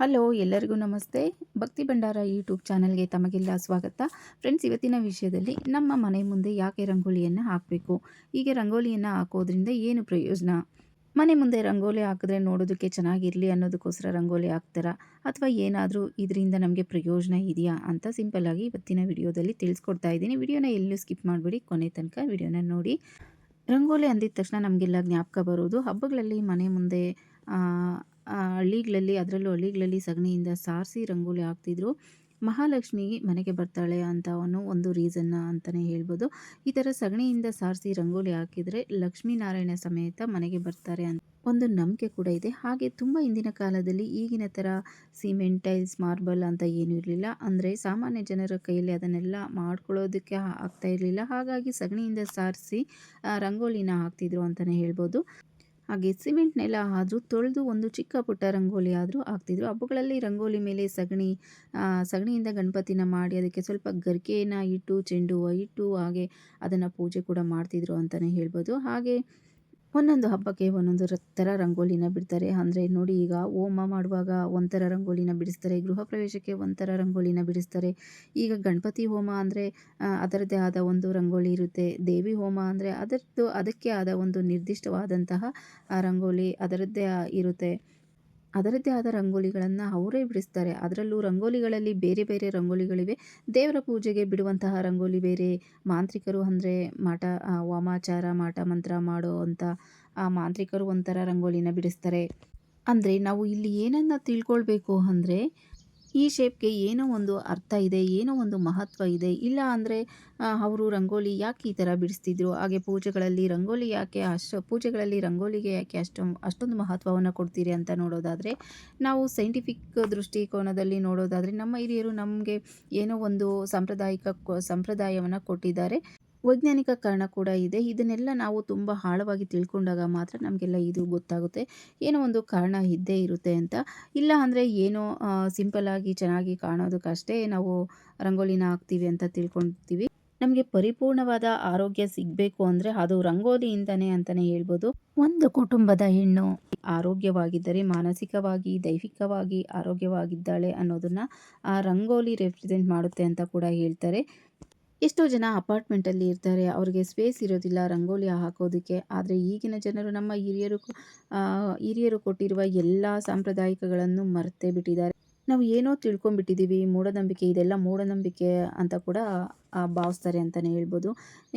Hello ಎಲ್ಲರಿಗೂ ನಮಸ್ತೆ. ಭಕ್ತಿ ಭಂಡಾರ ಯೂಟ್ಯೂಬ್ ಚಾನಲ್ಗೆ ತಮಗೆಲ್ಲ ಸ್ವಾಗತ. ಫ್ರೆಂಡ್ಸ್, ಇವತ್ತಿನ ವಿಷಯದಲ್ಲಿ ನಮ್ಮ ಮನೆ ಮುಂದೆ ಯಾಕೆ ರಂಗೋಲಿಯನ್ನು ಹಾಕಬೇಕು, ಹೀಗೆ ರಂಗೋಲಿಯನ್ನು ಹಾಕೋದ್ರಿಂದ ಏನು ಪ್ರಯೋಜನ, ಮನೆ ಮುಂದೆ ರಂಗೋಲಿ ಹಾಕಿದ್ರೆ ನೋಡೋದಕ್ಕೆ ಚೆನ್ನಾಗಿರಲಿ ಅನ್ನೋದಕ್ಕೋಸ್ಕರ ರಂಗೋಲಿ ಹಾಕ್ತಾರಾ ಅಥವಾ ಏನಾದರೂ ಇದರಿಂದ ನಮಗೆ ಪ್ರಯೋಜನ ಇದೆಯಾ ಅಂತ ಸಿಂಪಲ್ಲಾಗಿ ಇವತ್ತಿನ ವಿಡಿಯೋದಲ್ಲಿ ತಿಳಿಸ್ಕೊಡ್ತಾ ಇದ್ದೀನಿ. ವಿಡಿಯೋನ ಎಲ್ಲೂ ಸ್ಕಿಪ್ ಮಾಡಿಬಿಡಿ, ಕೊನೆ ತನಕ ವಿಡಿಯೋನ ನೋಡಿ. ರಂಗೋಲಿ ಅಂದಿದ ತಕ್ಷಣ ನಮಗೆಲ್ಲ ಜ್ಞಾಪಕ ಬರೋದು ಹಬ್ಬಗಳಲ್ಲಿ ಮನೆ ಮುಂದೆ ಆ, ಹಳ್ಳಿಗಳಲ್ಲಿ, ಅದರಲ್ಲೂ ಹಳ್ಳಿಗಳಲ್ಲಿ ಸಗಣಿಯಿಂದ ಸಾರಿಸಿ ರಂಗೋಲಿ ಹಾಕ್ತಿದ್ರು. ಮಹಾಲಕ್ಷ್ಮಿ ಮನೆಗೆ ಬರ್ತಾಳೆ ಅಂತ ಅನ್ನೋ ಒಂದು ರೀಸನ್ನ ಅಂತಲೇ ಹೇಳ್ಬೋದು. ಈ ಥರ ಸಗಣಿಯಿಂದ ಸಾರಿಸಿ ರಂಗೋಲಿ ಹಾಕಿದರೆ ಲಕ್ಷ್ಮೀನಾರಾಯಣ ಸಮೇತ ಮನೆಗೆ ಬರ್ತಾರೆ ಅಂತ ಒಂದು ನಂಬಿಕೆ ಕೂಡ ಇದೆ. ಹಾಗೆ ತುಂಬ ಹಿಂದಿನ ಕಾಲದಲ್ಲಿ ಈಗಿನ ಥರ ಸಿಮೆಂಟ್, ಟೈಲ್ಸ್, ಮಾರ್ಬಲ್ ಅಂತ ಏನೂ ಇರಲಿಲ್ಲ. ಅಂದರೆ ಸಾಮಾನ್ಯ ಜನರ ಕೈಯಲ್ಲಿ ಅದನ್ನೆಲ್ಲ ಮಾಡ್ಕೊಳ್ಳೋದಕ್ಕೆ ಆಗ್ತಾ ಇರಲಿಲ್ಲ. ಹಾಗಾಗಿ ಸಗಣಿಯಿಂದ ಸಾರಿಸಿ ರಂಗೋಲಿನ ಹಾಕ್ತಿದ್ರು ಅಂತಲೇ ಹೇಳ್ಬೋದು. ಹಾಗೆ ಸಿಮೆಂಟ್ ನೆಲ ಆದರೂ ತೊಳೆದು ಒಂದು ಚಿಕ್ಕ ಪುಟ್ಟ ರಂಗೋಲಿ ಆದರೂ ಹಾಕ್ತಿದ್ರು. ಹಬ್ಬಗಳಲ್ಲಿ ರಂಗೋಲಿ ಮೇಲೆ ಸಗಣಿಯಿಂದ ಗಣಪತಿನ ಮಾಡಿ ಅದಕ್ಕೆ ಸ್ವಲ್ಪ ಗರಿಕೆಯನ್ನು ಇಟ್ಟು, ಚೆಂಡು ಹೂವು ಇಟ್ಟು, ಹಾಗೆ ಅದನ್ನು ಪೂಜೆ ಕೂಡ ಮಾಡ್ತಿದ್ರು ಅಂತಲೇ ಹೇಳ್ಬೋದು. ಹಾಗೆ ಒಂದೊಂದು ಹಬ್ಬಕ್ಕೆ ಒಂದೊಂದು ಥರ ರಂಗೋಲಿನ ಬಿಡ್ತಾರೆ. ಅಂದರೆ ನೋಡಿ, ಈಗ ಹೋಮ ಮಾಡುವಾಗ ಒಂಥರ ರಂಗೋಲಿನ ಬಿಡಿಸ್ತಾರೆ, ಗೃಹ ಪ್ರವೇಶಕ್ಕೆ ಒಂಥರ ರಂಗೋಲಿನ ಬಿಡಿಸ್ತಾರೆ. ಈಗ ಗಣಪತಿ ಹೋಮ ಅಂದರೆ ಅದರದ್ದೇ ಆದ ಒಂದು ರಂಗೋಲಿ ಇರುತ್ತೆ. ದೇವಿ ಹೋಮ ಅಂದರೆ ಅದಕ್ಕೆ ಆದ ಒಂದು ನಿರ್ದಿಷ್ಟವಾದಂತಹ ರಂಗೋಲಿ ಇರುತ್ತೆ. ಅದರದ್ದೇ ಆದ ರಂಗೋಲಿಗಳನ್ನು ಅವರೇ ಬಿಡಿಸ್ತಾರೆ. ಅದರಲ್ಲೂ ರಂಗೋಲಿಗಳಲ್ಲಿ ಬೇರೆ ಬೇರೆ ರಂಗೋಲಿಗಳಿವೆ. ದೇವರ ಪೂಜೆಗೆ ಬಿಡುವಂತಹ ರಂಗೋಲಿ ಬೇರೆ, ಮಾಂತ್ರಿಕರು ಅಂದರೆ ವಾಮಾಚಾರ ಮಾಟ ಮಂತ್ರ ಮಾಡೋ ಅಂಥ ಮಾಂತ್ರಿಕರು ಒಂಥರ ರಂಗೋಲಿನ ಬಿಡಿಸ್ತಾರೆ. ಅಂದರೆ ನಾವು ಇಲ್ಲಿ ಏನನ್ನು ತಿಳ್ಕೊಳ್ಬೇಕು ಅಂದರೆ, ಈ ಶೇಪ್ಗೆ ಏನೋ ಒಂದು ಅರ್ಥ ಇದೆ, ಏನೋ ಒಂದು ಮಹತ್ವ ಇದೆ. ಇಲ್ಲ ಅಂದರೆ ಅವರು ರಂಗೋಲಿ ಯಾಕೆ ಈ ಥರ ಬಿಡಿಸ್ತಿದ್ರು, ಹಾಗೆ ಪೂಜೆಗಳಲ್ಲಿ ರಂಗೋಲಿಗೆ ಯಾಕೆ ಅಷ್ಟೊಂದು ಮಹತ್ವವನ್ನು ಕೊಡ್ತೀರಿ ಅಂತ ನೋಡೋದಾದರೆ, ನಾವು ಸೈಂಟಿಫಿಕ್ ದೃಷ್ಟಿಕೋನದಲ್ಲಿ ನೋಡೋದಾದರೆ ನಮ್ಮ ಹಿರಿಯರು ನಮಗೆ ಏನೋ ಒಂದು ಸಂಪ್ರದಾಯವನ್ನು ಕೊಟ್ಟಿದ್ದಾರೆ. ವೈಜ್ಞಾನಿಕ ಕಾರಣ ಕೂಡ ಇದೆ. ಇದನ್ನೆಲ್ಲ ನಾವು ತುಂಬ ಆಳವಾಗಿ ತಿಳ್ಕೊಂಡಾಗ ಮಾತ್ರ ನಮಗೆಲ್ಲ ಇದು ಗೊತ್ತಾಗುತ್ತೆ. ಏನೋ ಒಂದು ಕಾರಣ ಇದ್ದೇ ಇರುತ್ತೆ ಅಂತ. ಇಲ್ಲ ಅಂದರೆ ಏನೋ ಸಿಂಪಲ್ಲಾಗಿ ಚೆನ್ನಾಗಿ ಕಾಣೋದಕ್ಕಷ್ಟೇ ನಾವು ರಂಗೋಲಿನ ಹಾಕ್ತೀವಿ ಅಂತ ತಿಳ್ಕೊಳ್ತೀವಿ. ನಮಗೆ ಪರಿಪೂರ್ಣವಾದ ಆರೋಗ್ಯ ಸಿಗಬೇಕು ಅಂದರೆ ಅದು ರಂಗೋಲಿಯಿಂದನೇ ಅಂತಲೇ ಹೇಳ್ಬೋದು. ಒಂದು ಕುಟುಂಬದ ಹೆಣ್ಣು ಆರೋಗ್ಯವಾಗಿದ್ದರೆ ಮಾನಸಿಕವಾಗಿ, ದೈಹಿಕವಾಗಿ ಆರೋಗ್ಯವಾಗಿದ್ದಾಳೆ ಅನ್ನೋದನ್ನು ಆ ರಂಗೋಲಿ ರೆಪ್ರೆಸೆಂಟ್ ಮಾಡುತ್ತೆ ಅಂತ ಕೂಡ ಹೇಳ್ತಾರೆ. ಎಷ್ಟೋ ಜನ ಅಪಾರ್ಟ್ಮೆಂಟಲ್ಲಿ ಇರ್ತಾರೆ, ಅವ್ರಿಗೆ ಸ್ಪೇಸ್ ಇರೋದಿಲ್ಲ ರಂಗೋಲಿ ಹಾಕೋದಕ್ಕೆ. ಆದರೆ ಈಗಿನ ಜನರು ನಮ್ಮ ಹಿರಿಯರು ಕೊಟ್ಟಿರುವ ಎಲ್ಲ ಸಾಂಪ್ರದಾಯಿಕಗಳನ್ನು ಮರೆತೇ ಬಿಟ್ಟಿದ್ದಾರೆ. ನಾವು ಏನೋ ತಿಳ್ಕೊಂಡ್ಬಿಟ್ಟಿದ್ದೀವಿ, ಮೂಢನಂಬಿಕೆ, ಇದೆಲ್ಲ ಮೂಢನಂಬಿಕೆ ಅಂತ ಕೂಡ ಭಾವಿಸ್ತಾರೆ ಅಂತಲೇ ಹೇಳ್ಬೋದು.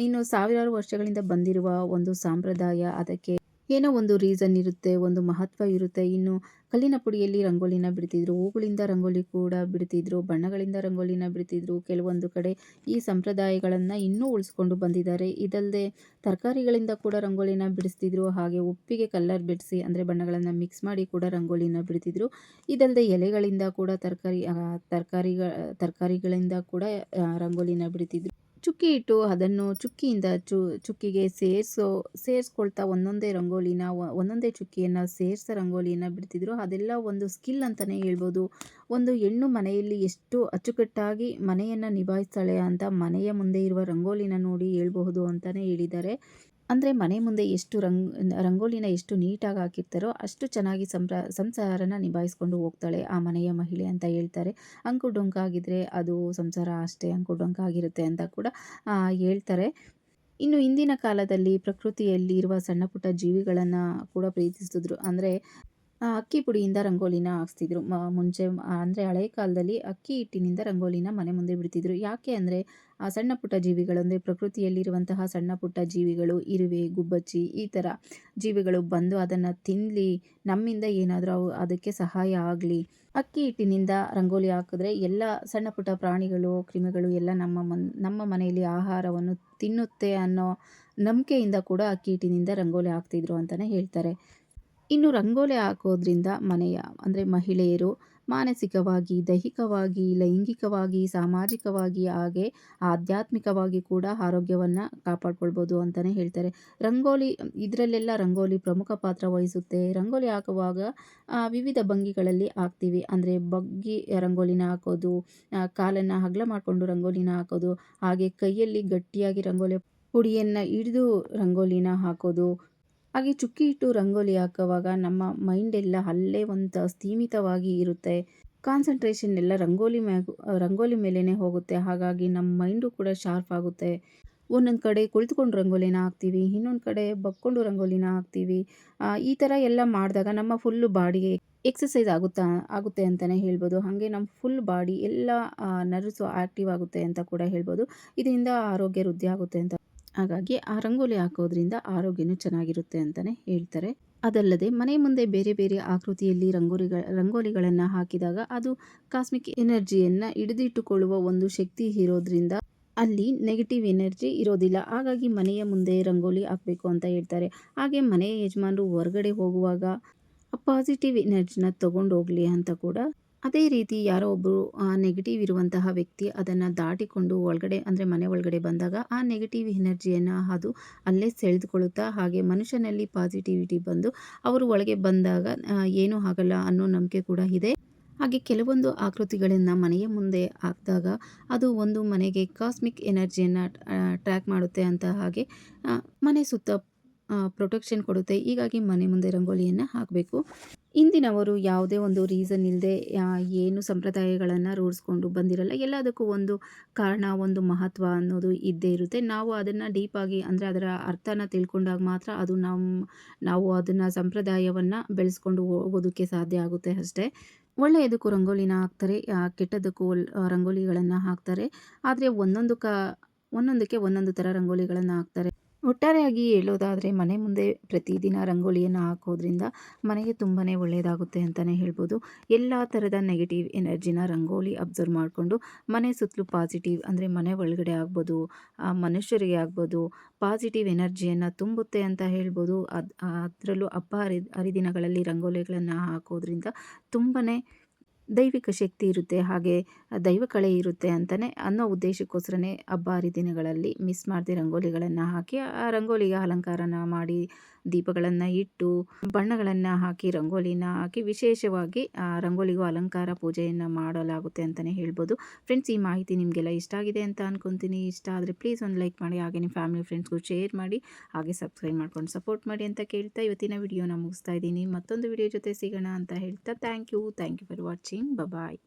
ಇನ್ನು ಸಾವಿರಾರು ವರ್ಷಗಳಿಂದ ಬಂದಿರುವ ಒಂದು ಸಂಪ್ರದಾಯ, ಅದಕ್ಕೆ ಏನೋ ಒಂದು ರೀಸನ್ ಇರುತ್ತೆ, ಒಂದು ಮಹತ್ವ ಇರುತ್ತೆ. ಇನ್ನು ಕಲ್ಲಿನ ಪುಡಿಯಲ್ಲಿ ರಂಗೋಲಿನ ಬಿಡ್ತಿದ್ರು, ಹೂಗಳಿಂದ ರಂಗೋಲಿ ಕೂಡ ಬಿಡ್ತಿದ್ರು, ಬಣ್ಣಗಳಿಂದ ರಂಗೋಲಿನ ಬಿಡ್ತಿದ್ರು. ಕೆಲವೊಂದು ಕಡೆ ಈ ಸಂಪ್ರದಾಯಗಳನ್ನು ಇನ್ನೂ ಉಳಿಸ್ಕೊಂಡು ಬಂದಿದ್ದಾರೆ. ಇದಲ್ಲದೆ ತರಕಾರಿಗಳಿಂದ ಕೂಡ ರಂಗೋಲಿನ ಬಿಡಿಸ್ತಿದ್ರು. ಹಾಗೆ ಉಪ್ಪಿಗೆ ಕಲ್ಲರ್ ಬಿಡಿಸಿ, ಅಂದರೆ ಬಣ್ಣಗಳನ್ನು ಮಿಕ್ಸ್ ಮಾಡಿ ಕೂಡ ರಂಗೋಲಿನ ಬಿಡ್ತಿದ್ರು. ಇದಲ್ಲದೆ ಎಲೆಗಳಿಂದ ಕೂಡ ತರಕಾರಿಗಳಿಂದ ಕೂಡ ರಂಗೋಲಿನ ಬಿಡ್ತಿದ್ರು. ಚುಕ್ಕಿ ಇಟ್ಟು ಅದನ್ನು ಚುಕ್ಕಿಯಿಂದ ಚುಕ್ಕಿಗೆ ಸೇರಿಸ್ಕೊಳ್ತಾ ಒಂದೊಂದೇ ಚುಕ್ಕಿಯನ್ನು ಸೇರಿಸ ರಂಗೋಲಿಯನ್ನು ಬಿಡ್ತಿದ್ರು. ಅದೆಲ್ಲ ಒಂದು ಸ್ಕಿಲ್ ಅಂತಲೇ ಹೇಳ್ಬೋದು. ಒಂದು ಹೆಣ್ಣು ಮನೆಯಲ್ಲಿ ಎಷ್ಟು ಅಚ್ಚುಕಟ್ಟಾಗಿ ಮನೆಯನ್ನು ನಿಭಾಯಿಸ್ತಾಳೆ ಅಂತ ಮನೆಯ ಮುಂದೆ ಇರುವ ರಂಗೋಲಿನ ನೋಡಿ ಹೇಳ್ಬಹುದು ಅಂತಲೇ ಹೇಳಿದ್ದಾರೆ. ಅಂದರೆ ಮನೆ ಮುಂದೆ ರಂಗೋಲಿನ ಎಷ್ಟು ನೀಟಾಗಿ ಹಾಕಿರ್ತಾರೋ ಅಷ್ಟು ಚೆನ್ನಾಗಿ ಸಂಸಾರನ ನಿಭಾಯಿಸ್ಕೊಂಡು ಹೋಗ್ತಾಳೆ ಆ ಮನೆಯ ಮಹಿಳೆ ಅಂತ ಹೇಳ್ತಾರೆ. ಅಂಕು ಡೊಂಕಾಗಿದ್ದರೆ ಅದು ಸಂಸಾರ ಅಷ್ಟೇ ಅಂಕು ಡೊಂಕಾಗಿರುತ್ತೆ ಅಂತ ಕೂಡ ಹೇಳ್ತಾರೆ. ಇನ್ನು ಹಿಂದಿನ ಕಾಲದಲ್ಲಿ ಪ್ರಕೃತಿಯಲ್ಲಿ ಇರುವ ಸಣ್ಣ ಪುಟ್ಟ ಜೀವಿಗಳನ್ನು ಕೂಡ ಪ್ರೀತಿಸ್ತಿದ್ರು. ಅಂದರೆ ಅಕ್ಕಿ ಪುಡಿಯಿಂದ ರಂಗೋಲಿನ ಹಾಕ್ಸ್ತಿದ್ರು. ಮುಂಚೆ ಅಂದರೆ ಹಳೆ ಕಾಲದಲ್ಲಿ ಅಕ್ಕಿ ಹಿಟ್ಟಿನಿಂದ ರಂಗೋಲಿನ ಮನೆ ಮುಂದೆ ಬಿಡ್ತಿದ್ರು. ಯಾಕೆ ಅಂದರೆ ಆ ಸಣ್ಣ ಪುಟ್ಟ ಜೀವಿಗಳು, ಅಂದರೆ ಪ್ರಕೃತಿಯಲ್ಲಿರುವಂತಹ ಸಣ್ಣ ಪುಟ್ಟ ಜೀವಿಗಳು, ಇರುವೆ, ಗುಬ್ಬಚ್ಚಿ, ಈ ಥರ ಜೀವಿಗಳು ಬಂದು ಅದನ್ನು ತಿನ್ನಲಿ, ನಮ್ಮಿಂದ ಏನಾದರೂ ಅದಕ್ಕೆ ಸಹಾಯ ಆಗಲಿ. ಅಕ್ಕಿ ಹಿಟ್ಟಿನಿಂದ ರಂಗೋಲಿ ಹಾಕಿದ್ರೆ ಎಲ್ಲ ಸಣ್ಣ ಪುಟ್ಟ ಪ್ರಾಣಿಗಳು, ಕ್ರಿಮಿಗಳು ಎಲ್ಲ ನಮ್ಮ ಮನೆಯಲ್ಲಿ ಆಹಾರವನ್ನು ತಿನ್ನುತ್ತೆ ಅನ್ನೋ ನಂಬಿಕೆಯಿಂದ ಕೂಡ ಅಕ್ಕಿ ಹಿಟ್ಟಿನಿಂದ ರಂಗೋಲಿ ಹಾಕ್ತಿದ್ರು ಅಂತಲೇ ಹೇಳ್ತಾರೆ. ಇನ್ನು ರಂಗೋಲಿ ಹಾಕೋದ್ರಿಂದ ಅಂದರೆ ಮಹಿಳೆಯರು ಮಾನಸಿಕವಾಗಿ, ದೈಹಿಕವಾಗಿ, ಲೈಂಗಿಕವಾಗಿ, ಸಾಮಾಜಿಕವಾಗಿ, ಹಾಗೆ ಆಧ್ಯಾತ್ಮಿಕವಾಗಿ ಕೂಡ ಆರೋಗ್ಯವನ್ನು ಕಾಪಾಡ್ಕೊಳ್ಬೋದು ಅಂತಲೇ ಹೇಳ್ತಾರೆ. ಇದರಲ್ಲೆಲ್ಲ ರಂಗೋಲಿ ಪ್ರಮುಖ ಪಾತ್ರ ವಹಿಸುತ್ತೆ. ರಂಗೋಲಿ ಹಾಕುವಾಗ ವಿವಿಧ ಭಂಗಿಗಳಲ್ಲಿ ಹಾಕ್ತೀವಿ. ಅಂದರೆ ಬಗ್ಗಿ ರಂಗೋಲಿನ ಹಾಕೋದು, ಕಾಲನ್ನು ಅಗಲ ಮಾಡಿಕೊಂಡು ರಂಗೋಲಿನ ಹಾಕೋದು, ಹಾಗೆ ಕೈಯಲ್ಲಿ ಗಟ್ಟಿಯಾಗಿ ರಂಗೋಲಿ ಪುಡಿಯನ್ನು ಹಿಡಿದು ರಂಗೋಲಿನ ಹಾಕೋದು, ಹಾಗೆ ಚುಕ್ಕಿ ಇಟ್ಟು ರಂಗೋಲಿ ಹಾಕುವಾಗ ನಮ್ಮ ಮೈಂಡ್ ಎಲ್ಲ ಅಲ್ಲೇ ಒಂದು ಸ್ಥೀಮಿತವಾಗಿ ಇರುತ್ತೆ. ಕಾನ್ಸಂಟ್ರೇಷನ್ ಎಲ್ಲ ರಂಗೋಲಿ ಮೇಲೇನೆ ಹೋಗುತ್ತೆ. ಹಾಗಾಗಿ ನಮ್ಮ ಮೈಂಡು ಕೂಡ ಶಾರ್ಪ್ ಆಗುತ್ತೆ. ಒಂದೊಂದು ಕಡೆ ಕುಳಿತುಕೊಂಡು ರಂಗೋಲಿನ ಹಾಕ್ತೀವಿ, ಇನ್ನೊಂದು ಕಡೆ ಬಗ್ಕೊಂಡು ರಂಗೋಲಿನ ಹಾಕ್ತೀವಿ. ಈ ಥರ ಎಲ್ಲ ಮಾಡಿದಾಗ ನಮ್ಮ ಫುಲ್ಲು ಬಾಡಿಗೆ ಎಕ್ಸರ್ಸೈಸ್ ಆಗುತ್ತೆ ಅಂತಲೇ ಹೇಳ್ಬೋದು. ಹಾಗೆ ನಮ್ಮ ಫುಲ್ ಬಾಡಿ ಎಲ್ಲ ನರ್ವ್ಸು ಆ್ಯಕ್ಟಿವ್ ಆಗುತ್ತೆ ಅಂತ ಕೂಡ ಹೇಳ್ಬೋದು. ಇದರಿಂದ ಆರೋಗ್ಯ ವೃದ್ಧಿ ಆಗುತ್ತೆ ಅಂತ. ಹಾಗಾಗಿ ಆ ರಂಗೋಲಿ ಹಾಕೋದ್ರಿಂದ ಆರೋಗ್ಯನೂ ಚೆನ್ನಾಗಿರುತ್ತೆ ಅಂತಲೇ ಹೇಳ್ತಾರೆ. ಅದಲ್ಲದೆ ಮನೆ ಮುಂದೆ ಬೇರೆ ಬೇರೆ ಆಕೃತಿಯಲ್ಲಿ ರಂಗೋಲಿಗಳನ್ನು ಹಾಕಿದಾಗ ಅದು ಕಾಸ್ಮಿಕ್ ಎನರ್ಜಿಯನ್ನು ಹಿಡಿದಿಟ್ಟುಕೊಳ್ಳುವ ಒಂದು ಶಕ್ತಿ ಇರೋದ್ರಿಂದ ಅಲ್ಲಿ ನೆಗೆಟಿವ್ ಎನರ್ಜಿ ಇರೋದಿಲ್ಲ. ಹಾಗಾಗಿ ಮನೆಯ ಮುಂದೆ ರಂಗೋಲಿ ಹಾಕಬೇಕು ಅಂತ ಹೇಳ್ತಾರೆ. ಹಾಗೆ ಮನೆಯ ಯಜಮಾನರು ಹೊರಗಡೆ ಹೋಗುವಾಗ ಪಾಸಿಟಿವ್ ಎನರ್ಜಿನ ತಗೊಂಡು ಹೋಗಲಿ ಅಂತ ಕೂಡ. ಅದೇ ರೀತಿ ಯಾರೋ ಒಬ್ಬರು ನೆಗೆಟಿವ್ ಇರುವಂತಹ ವ್ಯಕ್ತಿ ಅದನ್ನು ದಾಟಿಕೊಂಡು ಒಳಗಡೆ ಅಂದರೆ ಮನೆ ಒಳಗಡೆ ಬಂದಾಗ ಆ ನೆಗೆಟಿವ್ ಎನರ್ಜಿಯನ್ನು ಅದು ಅಲ್ಲೇ ಸೆಳೆದುಕೊಳ್ಳುತ್ತಾ, ಹಾಗೆ ಮನುಷ್ಯನಲ್ಲಿ ಪಾಸಿಟಿವಿಟಿ ಬಂದು ಅವರು ಒಳಗೆ ಬಂದಾಗ ಏನೂ ಆಗಲ್ಲ ಅನ್ನೋ ನಂಬಿಕೆ ಕೂಡ ಇದೆ. ಹಾಗೆ ಕೆಲವೊಂದು ಆಕೃತಿಗಳನ್ನು ಮನೆಯ ಮುಂದೆ ಹಾಕಿದಾಗ ಅದು ಒಂದು ಮನೆಗೆ ಕಾಸ್ಮಿಕ್ ಎನರ್ಜಿಯನ್ನು ಟ್ರ್ಯಾಕ್ ಮಾಡುತ್ತೆ ಅಂತ. ಹಾಗೆ ಮನೆ ಸುತ್ತ ಪ್ರೊಟೆಕ್ಷನ್ ಕೊಡುತ್ತೆ. ಹೀಗಾಗಿ ಮನೆ ಮುಂದೆ ರಂಗೋಲಿಯನ್ನು ಹಾಕಬೇಕು. ಇಂದಿನವರು ಯಾವುದೇ ಒಂದು ರೀಸನ್ ಇಲ್ಲದೆ ಏನು ಸಂಪ್ರದಾಯಗಳನ್ನು ರೂಢಿಸ್ಕೊಂಡು ಬಂದಿರಲ್ಲ. ಎಲ್ಲದಕ್ಕೂ ಒಂದು ಕಾರಣ, ಒಂದು ಮಹತ್ವ ಅನ್ನೋದು ಇದ್ದೇ ಇರುತ್ತೆ. ನಾವು ಅದನ್ನು ಡೀಪಾಗಿ ಅಂದರೆ ಅದರ ಅರ್ಥನ ತಿಳ್ಕೊಂಡಾಗ ಮಾತ್ರ ಅದು ನಾವು ಅದನ್ನು ಸಂಪ್ರದಾಯವನ್ನು ಬೆಳೆಸ್ಕೊಂಡು ಹೋಗೋದಕ್ಕೆ ಸಾಧ್ಯ ಆಗುತ್ತೆ ಅಷ್ಟೇ. ಒಳ್ಳೆಯದಕ್ಕೂ ರಂಗೋಲಿನ ಹಾಕ್ತಾರೆ, ಕೆಟ್ಟದ್ದಕ್ಕೂ ರಂಗೋಲಿಗಳನ್ನು ಹಾಕ್ತಾರೆ. ಆದರೆ ಒಂದೊಂದಕ್ಕೆ ಒಂದೊಂದು ಥರ ರಂಗೋಲಿಗಳನ್ನು ಹಾಕ್ತಾರೆ. ಒಟ್ಟಾರೆಯಾಗಿ ಹೇಳೋದಾದರೆ ಮನೆ ಮುಂದೆ ಪ್ರತಿದಿನ ರಂಗೋಲಿಯನ್ನು ಹಾಕೋದ್ರಿಂದ ಮನೆಗೆ ತುಂಬಾ ಒಳ್ಳೆಯದಾಗುತ್ತೆ ಅಂತಲೇ ಹೇಳ್ಬೋದು. ಎಲ್ಲ ಥರದ ನೆಗೆಟಿವ್ ಎನರ್ಜಿನ ರಂಗೋಲಿ ಅಬ್ಸರ್ವ್ ಮಾಡಿಕೊಂಡು ಮನೆ ಸುತ್ತಲೂ ಪಾಸಿಟಿವ್ ಅಂದರೆ ಮನೆ ಒಳಗಡೆ ಆಗ್ಬೋದು, ಮನುಷ್ಯರಿಗೆ ಆಗ್ಬೋದು, ಪಾಸಿಟಿವ್ ಎನರ್ಜಿಯನ್ನು ತುಂಬುತ್ತೆ ಅಂತ ಹೇಳ್ಬೋದು. ಅದರಲ್ಲೂ ಹಬ್ಬ ಹರಿದಿನಗಳಲ್ಲಿ ರಂಗೋಲಿಗಳನ್ನು ಹಾಕೋದ್ರಿಂದ ತುಂಬಾ ದೈವಿಕ ಶಕ್ತಿ ಇರುತ್ತೆ, ಹಾಗೆ ದೈವ ಕಳೆ ಇರುತ್ತೆ ಅಂತಲೇ ಅನ್ನೋ ಉದ್ದೇಶಕ್ಕೋಸ್ಕರನೇ ಹಬ್ಬ ಹರಿದಿನಗಳಲ್ಲಿ ಮಿಸ್ ಮಾಡದೆ ರಂಗೋಲಿಗಳನ್ನು ಹಾಕಿ ಆ ರಂಗೋಲಿಗೆ ಅಲಂಕಾರನ ಮಾಡಿ ದೀಪಗಳನ್ನು ಇಟ್ಟು ಬಣ್ಣಗಳನ್ನು ಹಾಕಿ ರಂಗೋಲಿನ ಹಾಕಿ ವಿಶೇಷವಾಗಿ ರಂಗೋಲಿಗೂ ಅಲಂಕಾರ ಪೂಜೆಯನ್ನು ಮಾಡಲಾಗುತ್ತೆ ಅಂತಲೇ ಹೇಳ್ಬೋದು. ಫ್ರೆಂಡ್ಸ್, ಈ ಮಾಹಿತಿ ನಿಮಗೆಲ್ಲ ಇಷ್ಟ ಆಗಿದೆ ಅಂತ ಅಂದ್ಕೊತೀನಿ. ಇಷ್ಟ ಆದರೆ ಪ್ಲೀಸ್ ಒಂದು ಲೈಕ್ ಮಾಡಿ, ಹಾಗೆ ನಿಮ್ಮ ಫ್ಯಾಮಿಲಿ ಫ್ರೆಂಡ್ಸ್ಗೂ ಶೇರ್ ಮಾಡಿ, ಹಾಗೆ ಸಬ್ಸ್ಕ್ರೈಬ್ ಮಾಡ್ಕೊಂಡು ಸಪೋರ್ಟ್ ಮಾಡಿ ಅಂತ ಕೇಳ್ತಾ ಇವತ್ತಿನ ವಿಡಿಯೋನ ಮುಗಿಸ್ತಾ ಇದ್ದೀನಿ. ಮತ್ತೊಂದು ವಿಡಿಯೋ ಜೊತೆ ಸಿಗೋಣ ಅಂತ ಹೇಳ್ತಾ thank you for watching. Bye.